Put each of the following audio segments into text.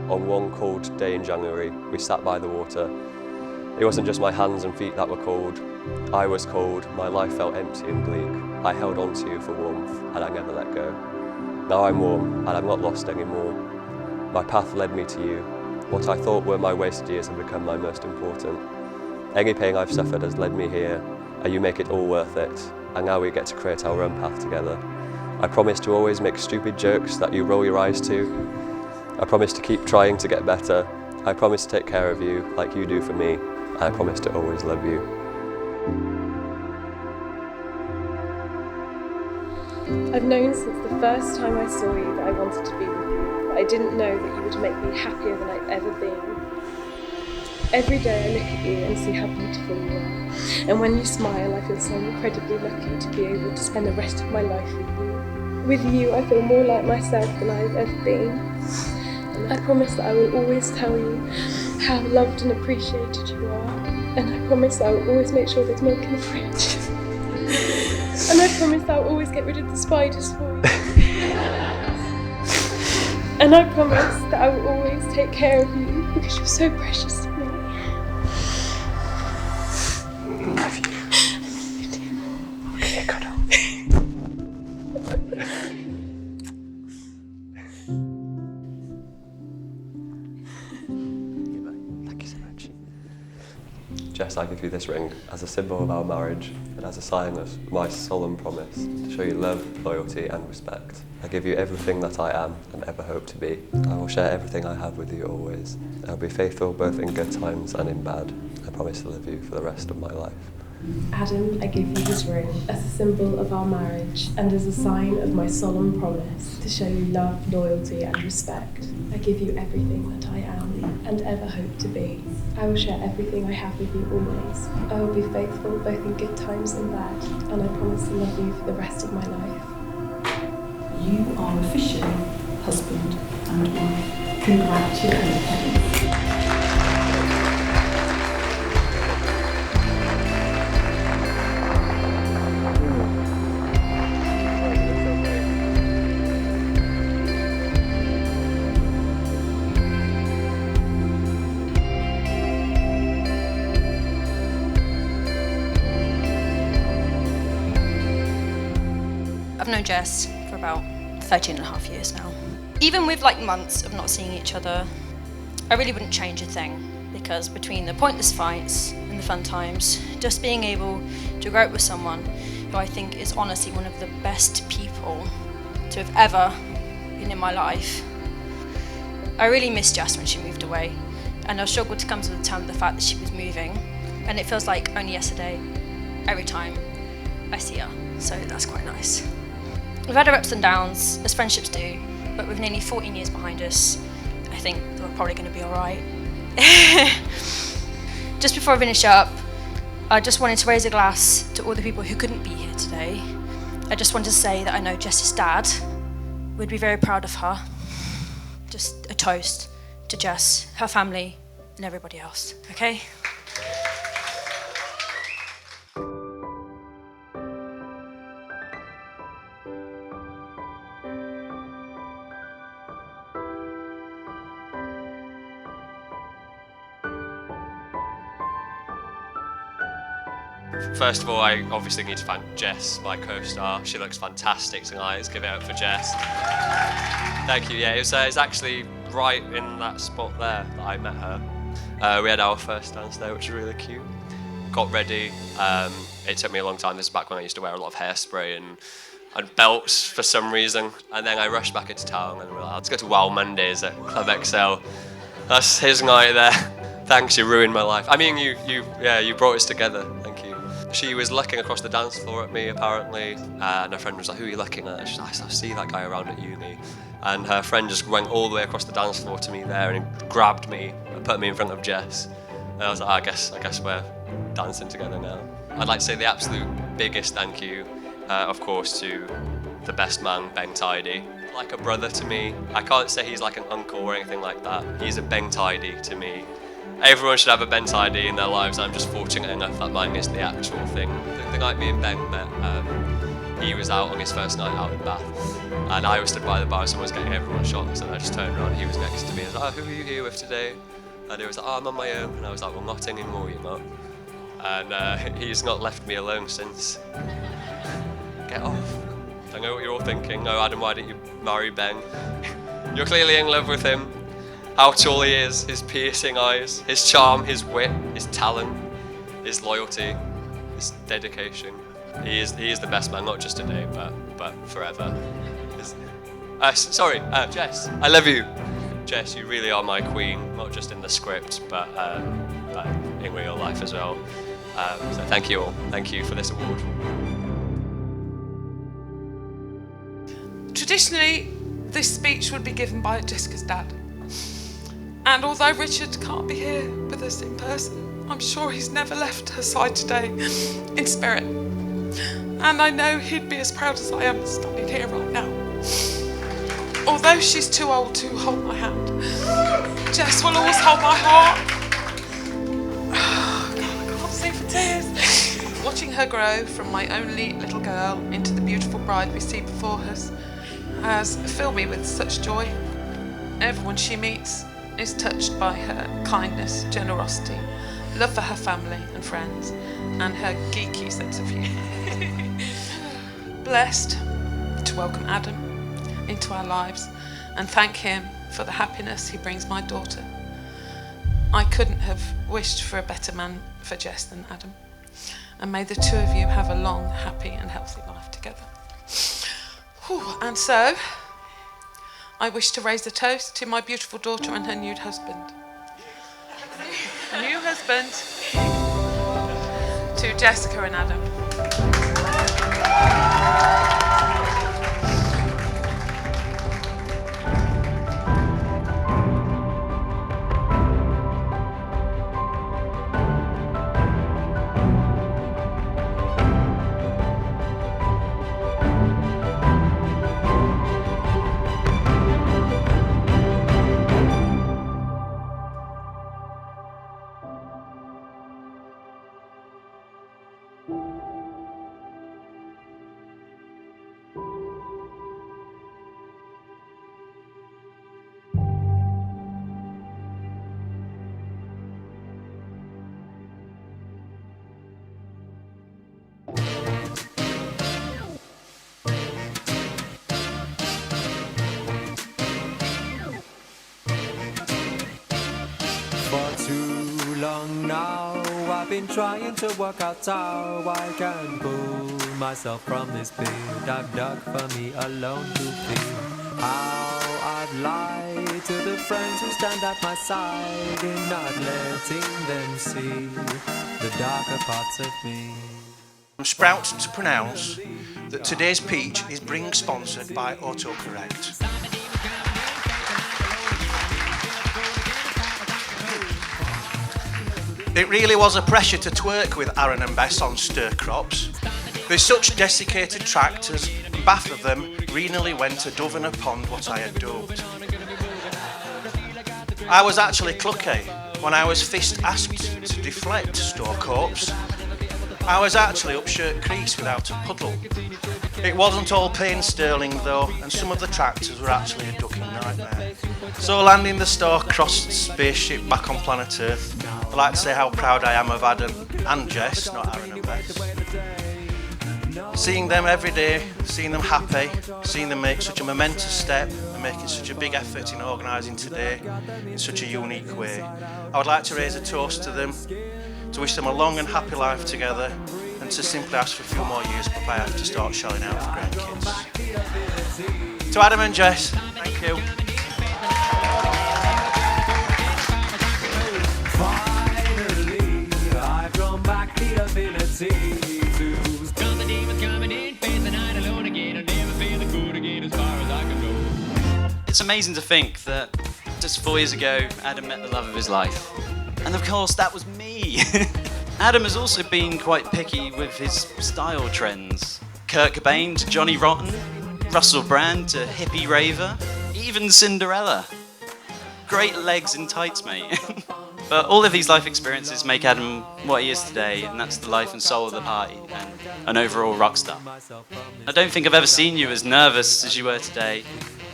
On one cold day in January, we sat by the water. It wasn't just my hands and feet that were cold. I was cold, my life felt empty and bleak. I held on to you for warmth, and I never let go. Now I'm warm, and I'm not lost anymore. My path led me to you. What I thought were my wasted years have become my most important. Any pain I've suffered has led me here, and you make it all worth it. And now we get to create our own path together. I promise to always make stupid jokes that you roll your eyes to. I promise to keep trying to get better. I promise to take care of you like you do for me. And I promise to always love you. I've known since the first time I saw you that I wanted to be with you, but I didn't know that you would make me happier than I've ever been. Every day I look at you and see how beautiful you are, and when you smile I feel so incredibly lucky to be able to spend the rest of my life with you. With you I feel more like myself than I've ever been, and I promise that I will always tell you how loved and appreciated you are, and I promise I will always make sure there's milk in the fridge. And I promise I'll always get rid of the spiders for you. And I promise that I will always take care of you because you're so precious to me. I love you. You do. Okay, cuddle. Thank you so much. Jess, I give you this ring as a symbol of our marriage and as a sign of my solemn promise to show you love, loyalty and respect. I give you everything that I am and ever hope to be. I will share everything I have with you always. I'll be faithful both in good times and in bad. I promise to love you for the rest of my life. Adam, I give you this ring as a symbol of our marriage and as a sign of my solemn promise to show you love, loyalty and respect. I give you everything that I am and ever hope to be. I will share everything I have with you always. I will be faithful both in good times and bad, and I promise to love you for the rest of my life. You are officially husband and wife. Congratulations. I've known Jess for about 13 and a half years now. Even with like months of not seeing each other, I really wouldn't change a thing, because between the pointless fights and the fun times, just being able to grow up with someone who I think is honestly one of the best people to have ever been in my life. I really missed Jess when she moved away, and I struggled to come to the terms with the fact that she was moving, and it feels like only yesterday every time I see her, so that's quite nice. We've had our ups and downs, as friendships do, but with nearly 14 years behind us, I think we're probably going to be alright. Just before I finish up, I just wanted to raise a glass to all the people who couldn't be here today. I just wanted to say that I know Jess's dad would be very proud of her. Just a toast to Jess, her family, and everybody else, okay? First of all, I obviously need to thank Jess, my co-star. She looks fantastic tonight. Let's give it up for Jess. Thank you. Yeah, it's actually right in that spot there that I met her. We had our first dance there, which was really cute. Got ready. It took me a long time. This is back when I used to wear a lot of hairspray and belts for some reason. And then I rushed back into town and we were like, let's go to Wow Mondays at Club XL. That's his night there. Thanks, you ruined my life. I mean, you brought us together. Thank you. She was looking across the dance floor at me, apparently, and her friend was like, who are you looking at? She's like, I see that guy around at uni. And her friend just went all the way across the dance floor to me there and grabbed me and put me in front of Jess. And I was like, I guess we're dancing together now. I'd like to say the absolute biggest thank you, of course, to the best man, Ben Tidy. Like a brother to me. I can't say he's like an uncle or anything like that. He's a Ben Tidy to me. Everyone should have a Ben Tidy in their lives. I'm just fortunate enough that mine is the actual thing. The night me and Ben met, he was was out on his first night out in Bath, and I was stood by the bar, someone was getting everyone shots, and I just turned around, he was next to me, and I was like, oh, who are you here with today? And he was like, oh, I'm on my own, and I was like, well, not anymore, you know. And he's not left me alone since. Get off. I know what you're all thinking. Oh, Adam, why didn't you marry Ben? You're clearly in love with him. How tall he is, his piercing eyes, his charm, his wit, his talent, his loyalty, his dedication. He is the best man, not just today, but forever. Sorry, Jess, I love you. Jess, you really are my queen, not just in the script, but in real life as well. So thank you all. Thank you for this award. Traditionally, this speech would be given by Jessica's dad. And although Richard can't be here with us in person, I'm sure he's never left her side today in spirit. And I know he'd be as proud as I am standing here right now. Although she's too old to hold my hand, Jess will always hold my heart. God, I can't see for tears. Watching her grow from my only little girl into the beautiful bride we see before us has filled me with such joy. Everyone she meets is touched by her kindness, generosity, love for her family and friends, and her geeky sense of humour. Blessed to welcome Adam into our lives and thank him for the happiness he brings my daughter. I couldn't have wished for a better man for Jess than Adam, and may the two of you have a long, happy and healthy life together. Whew. And so, I wish to raise a toast to my beautiful daughter and her new husband. New husband, to Jessica and Adam. Now I've been trying to work out how I can pull myself from this pit I've dug for me alone to feel how I've lied to the friends who stand at my side in not letting them see the darker parts of me. I'm proud to pronounce that today's peach is being sponsored by autocorrect. It really was a pressure to twerk with Aaron and Bess on stir crops. With such desiccated tractors, bath of them renally went a dove in a pond what I had dubbed. I was actually clucky when I was fist asked to deflect store corpse. I was actually up shirt crease without a puddle. It wasn't all plain sterling though, and some of the tractors were actually a ducking nightmare. So landing the star-crossed spaceship back on planet Earth, I'd like to say how proud I am of Adam and Jess, not Aaron and Bess. Seeing them every day, seeing them happy, seeing them make such a momentous step and making such a big effort in organising today in such a unique way. I would like to raise a toast to them, to wish them a long and happy life together, and to simply ask for a few more years before I have to start shelling out for grandkids. To Adam and Jess, thank you. Finally, I've drawn back the ability to coming in, face the night alone again, and never feeling good again as far as I can go. It's amazing to think that just 4 years ago, Adam met the love of his life. And of course, that was me. Adam has also been quite picky with his style trends. Kurt Cobain to Johnny Rotten, Russell Brand to hippie raver, even Cinderella. Great legs in tights, mate. But all of these life experiences make Adam what he is today, and that's the life and soul of the party, and an overall rock star. I don't think I've ever seen you as nervous as you were today,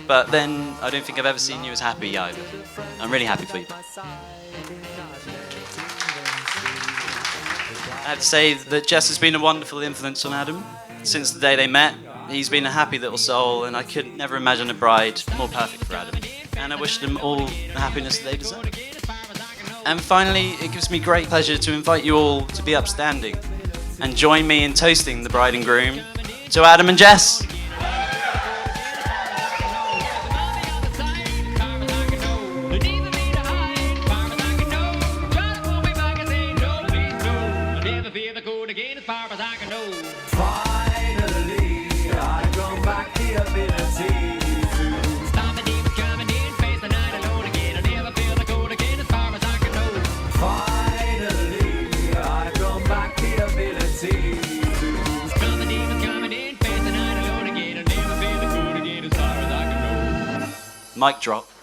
but then I don't think I've ever seen you as happy either. I'm really happy for you. I have to say that Jess has been a wonderful influence on Adam. Since the day they met, he's been a happy little soul, and I could never imagine a bride more perfect for Adam. And I wish them all the happiness that they deserve. And finally, it gives me great pleasure to invite you all to be upstanding and join me in toasting the bride and groom to Adam and Jess. Mic drop.